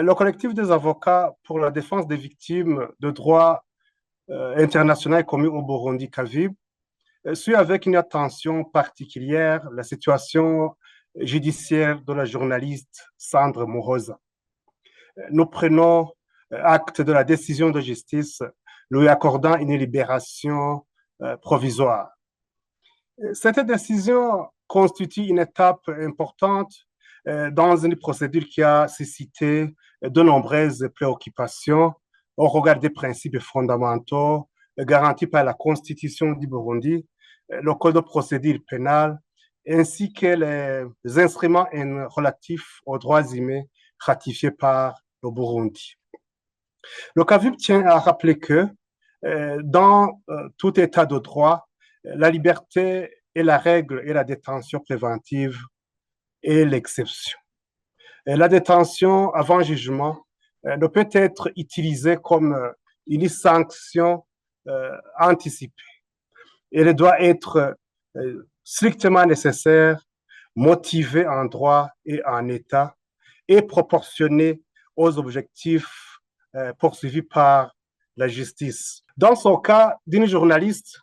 Le collectif des avocats pour la défense des victimes de droit international commis au Burundi, CAVIB, suit avec une attention particulière la situation judiciaire de la journaliste Sandra Muhoza. Nous prenons acte de la décision de justice lui accordant une libération provisoire. Cette décision constitue une étape importante dans une procédure qui a suscité de nombreuses préoccupations au regard des principes fondamentaux garantis par la Constitution du Burundi, le Code de procédure pénale, ainsi que les instruments relatifs aux droits humains ratifiés par le Burundi. Le CAVIB tient à rappeler que dans tout état de droit, la liberté est la règle et la détention préventive est l'exception. La détention avant jugement ne peut être utilisée comme une sanction anticipée. Elle doit être strictement nécessaire, motivée en droit et en état et proportionnée aux objectifs poursuivis par la justice. Dans son cas d'une journaliste,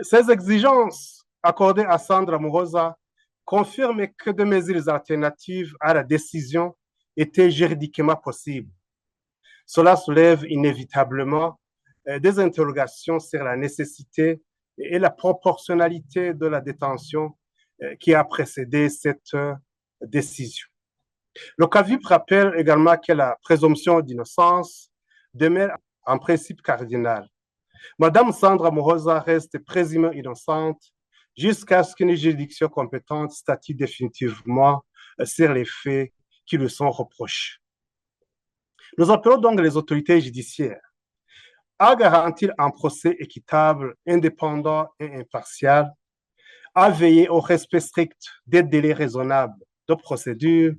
ces exigences accordées à Sandra Muhoza confirment que des mesures alternatives à la décision étaient juridiquement possibles. Cela soulève inévitablement des interrogations sur la nécessité et la proportionnalité de la détention qui a précédé cette décision. Le CAVIB rappelle également que la présomption d'innocence demeure un principe cardinal. Madame Sandra Muhoza reste présumée innocente jusqu'à ce qu'une juridiction compétente statue définitivement sur les faits qui lui sont reprochés. Nous appelons donc les autorités judiciaires à garantir un procès équitable, indépendant et impartial, à veiller au respect strict des délais raisonnables de procédure,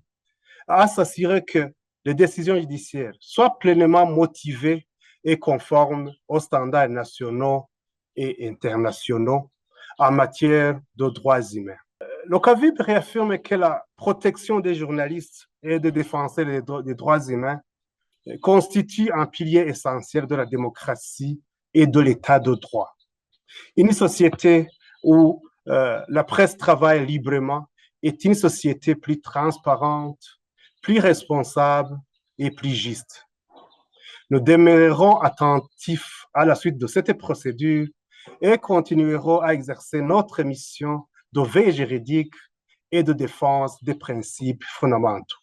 à s'assurer que les décisions judiciaires soient pleinement motivées et conformes aux standards nationaux et internationaux en matière de droits humains. Le CAVIB réaffirme que la protection des journalistes et des défenseurs des droits humains constitue un pilier essentiel de la démocratie et de l'état de droit. Une société où la presse travaille librement est une société plus transparente, plus responsable et plus juste. Nous demeurerons attentifs à la suite de cette procédure et continuerons à exercer notre mission de veille juridique et de défense des principes fondamentaux.